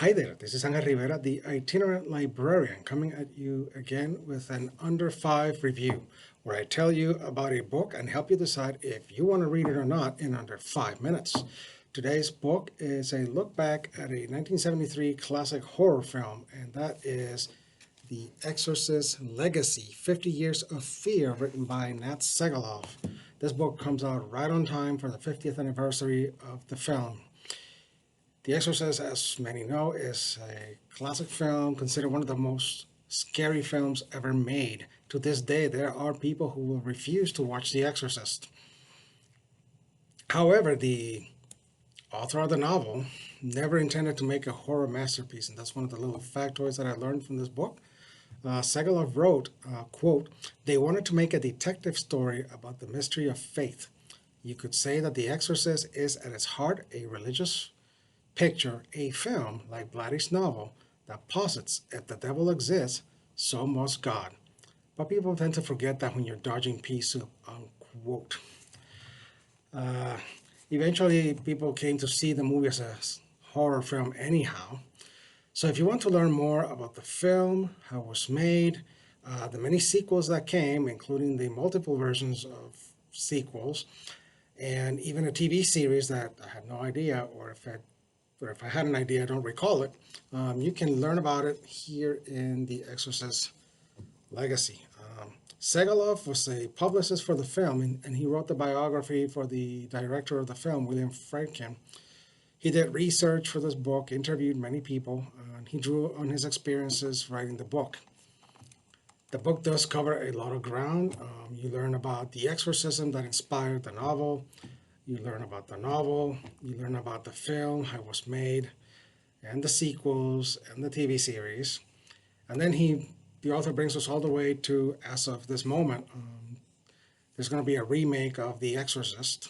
Hi there, this is Angel Rivera, the Itinerant Librarian, coming at you again with an under 5 review, where I tell you about a book and help you decide if you want to read it or not in under 5 minutes. Today's book is a look back at a 1973 classic horror film, and that is The Exorcist Legacy, 50 Years of Fear, written by Nat Segaloff. This book comes out right on time for the 50th anniversary of the film. The Exorcist, as many know, is a classic film, considered one of the most scary films ever made. To this day, there are people who will refuse to watch The Exorcist. However, the author of the novel never intended to make a horror masterpiece, and that's one of the little factoids that I learned from this book. Segaloff wrote, quote, "They wanted to make a detective story about the mystery of faith. You could say that The Exorcist is at its heart a religious picture, a film like Blatty's novel that posits if the devil exists, so must God. But people tend to forget that when you're dodging pea soup," unquote. Uh, Eventually, people came to see the movie as a horror film anyhow. So if you want to learn more about the film, how it was made, the many sequels that came, including the multiple versions of sequels, and even a TV series that I had no idea, or if I had an idea, I don't recall it, you can learn about it here in The Exorcist Legacy. Segaloff was a publicist for the film, and he wrote the biography for the director of the film, William Friedkin. He did research for this book, interviewed many people, and he drew on his experiences writing the book. The book does cover a lot of ground. You learn about the exorcism that inspired the novel. You learn about the novel. You learn about the film, how it was made, and the sequels, and the TV series. And then the author brings us all the way to, as of this moment, there's going to be a remake of The Exorcist,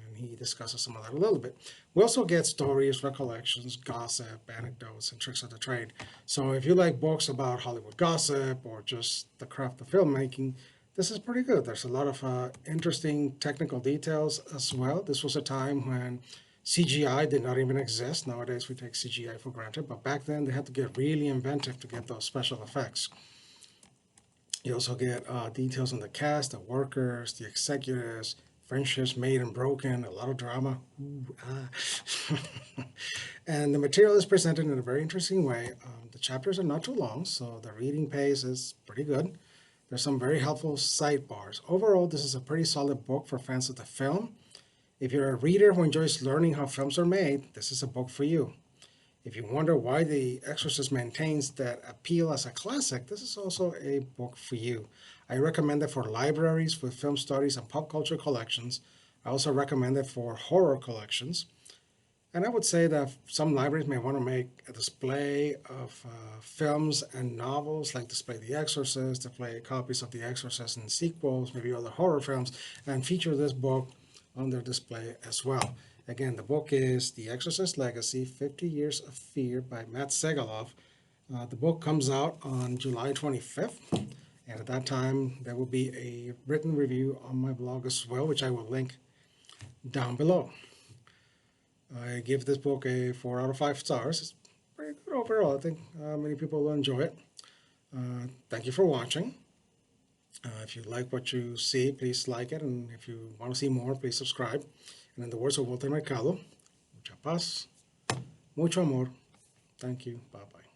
and he discusses some of that a little bit. We also get stories, recollections, gossip, anecdotes, and tricks of the trade. So if you like books about Hollywood gossip or just the craft of filmmaking, this is pretty good. There's a lot of interesting technical details as well. This was a time when CGI did not even exist. Nowadays we take CGI for granted, but back then they had to get really inventive to get those special effects. You also get details on the cast, the workers, the executives, friendships made and broken, a lot of drama. Ooh, And the material is presented in a very interesting way. The chapters are not too long, so the reading pace is pretty good. There's some very helpful sidebars. Overall, this is a pretty solid book for fans of the film. If you're a reader who enjoys learning how films are made, this is a book for you. If you wonder why The Exorcist maintains that appeal as a classic, this is also a book for you. I recommend it for libraries with film studies and pop culture collections. I also recommend it for horror collections. And I would say that some libraries may want to make a display of films and novels, like display The Exorcist, display copies of The Exorcist and sequels, maybe other horror films, and feature this book on their display as well. Again, the book is The Exorcist Legacy, 50 Years of Fear by Matt Segaloff. The book comes out on July 25th, and at that time there will be a written review on my blog as well, which I will link down below. I give this book a 4 out of 5 stars. It's pretty good overall. I think many people will enjoy it. Thank you for watching. If you like what you see, please like it. And if you want to see more, please subscribe. And in the words of Walter Mercado, mucha paz, mucho amor. Thank you. Bye-bye.